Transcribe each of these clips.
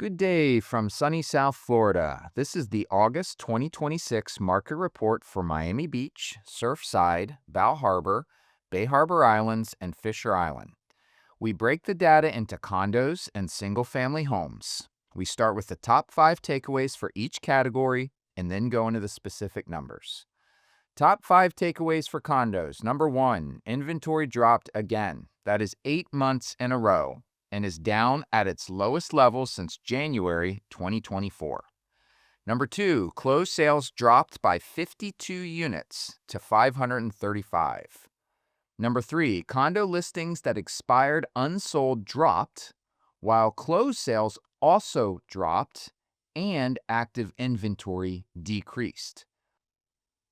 Good day from sunny South Florida. This is the August 2026 market report for Miami Beach, Surfside, Harbour, Bay Harbor Islands, and Fisher Island. We break the data into condos and single-family homes. We start with the top 5 takeaways for each category and then go into the specific numbers. Top 5 takeaways for condos. Number 1, inventory dropped again. That is 8 months in a row and is down at its lowest level since January 2024. Number 2, closed sales dropped by 52 units to 535. Number 3, condo listings that expired unsold dropped, while closed sales also dropped and active inventory decreased.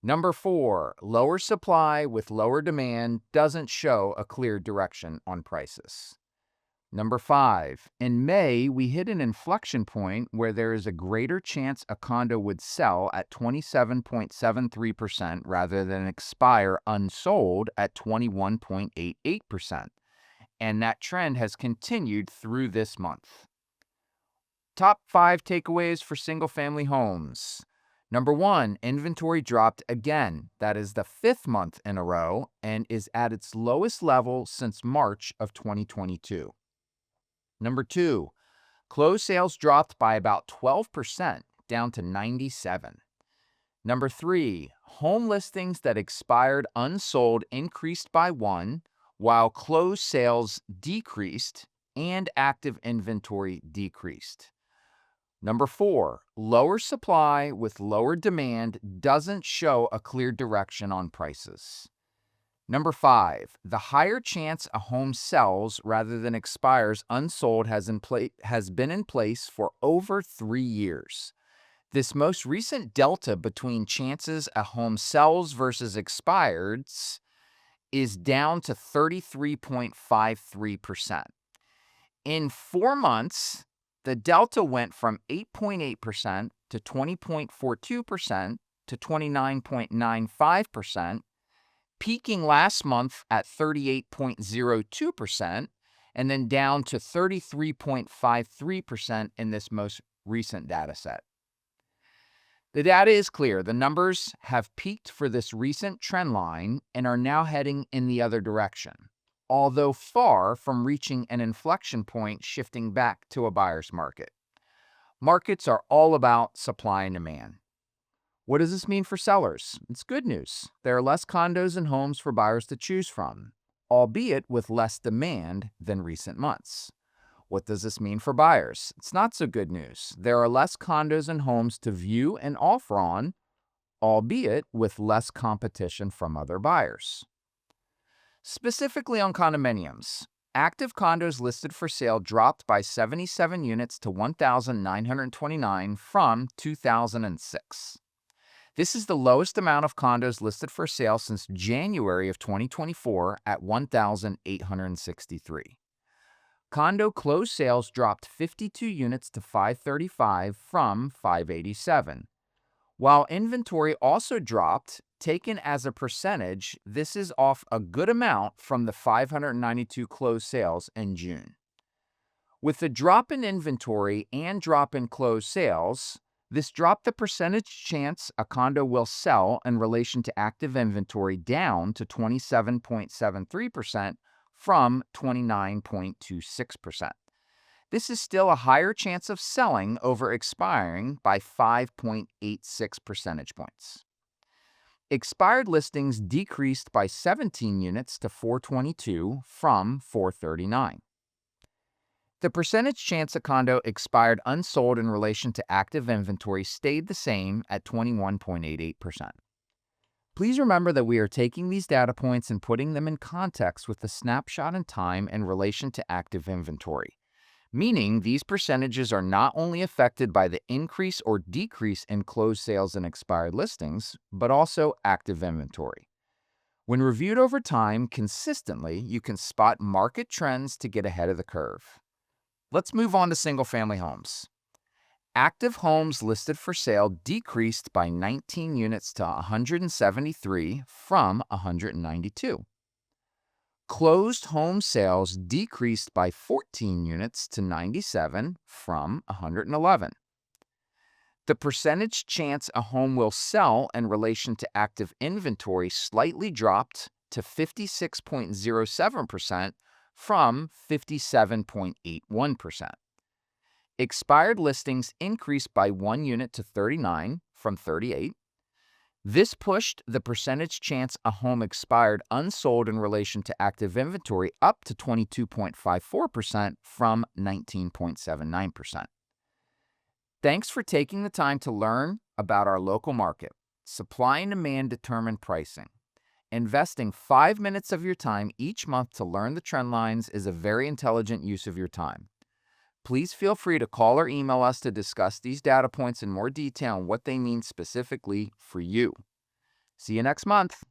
Number 4, lower supply with lower demand doesn't show a clear direction on prices. Number 5, in May, we hit an inflection point where there is a greater chance a condo would sell at 27.73% rather than expire unsold at 21.88%. And that trend has continued through this month. Top 5 takeaways for single-family homes. Number 1, inventory dropped again. That is the 5th month in a row and is at its lowest level since March of 2022. Number 2, closed sales dropped by about 12%, down to 97. Number 3, home listings that expired unsold increased by 1, while closed sales decreased and active inventory decreased. Number 4, lower supply with lower demand doesn't show a clear direction on prices. Number 5, the higher chance a home sells rather than expires unsold has been in place for over 3 years. This most recent delta between chances a home sells versus expires is down to 33.53%. In 4 months, the delta went from 8.8% to 20.42% to 29.95%, peaking last month at 38.02%, and then down to 33.53% in this most recent data set. The data is clear. The numbers have peaked for this recent trend line and are now heading in the other direction, although far from reaching an inflection point shifting back to a buyer's market. Markets are all about supply and demand. What does this mean for sellers? It's good news. There are less condos and homes for buyers to choose from, albeit with less demand than recent months. What does this mean for buyers? It's not so good news. There are less condos and homes to view and offer on, albeit with less competition from other buyers. Specifically on condominiums, active condos listed for sale dropped by 77 units to 1,929 from 2006. This is the lowest amount of condos listed for sale since January of 2024 at 1,863. Condo closed sales dropped 52 units to 535 from 587. While inventory also dropped, taken as a percentage, this is off a good amount from the 592 closed sales in June. With the drop in inventory and drop in closed sales, this dropped the percentage chance a condo will sell in relation to active inventory down to 27.73% from 29.26%. This is still a higher chance of selling over expiring by 5.86 percentage points. Expired listings decreased by 17 units to 422 from 439. The percentage chance a condo expired unsold in relation to active inventory stayed the same at 21.88%. Please remember that we are taking these data points and putting them in context with the snapshot in time in relation to active inventory, meaning these percentages are not only affected by the increase or decrease in closed sales and expired listings, but also active inventory. When reviewed over time consistently, you can spot market trends to get ahead of the curve. Let's move on to single-family homes. Active homes listed for sale decreased by 19 units to 173 from 192. Closed home sales decreased by 14 units to 97 from 111. The percentage chance a home will sell in relation to active inventory slightly dropped to 56.07% from 57.81%. Expired listings increased by 1 unit to 39 from 38. This pushed the percentage chance a home expired unsold in relation to active inventory up to 22.54% from 19.79%. Thanks for taking the time to learn about our local market. Supply and demand determine pricing. Investing 5 minutes of your time each month to learn the trend lines is a very intelligent use of your time. Please feel free to call or email us to discuss these data points in more detail and what they mean specifically for you. See you next month.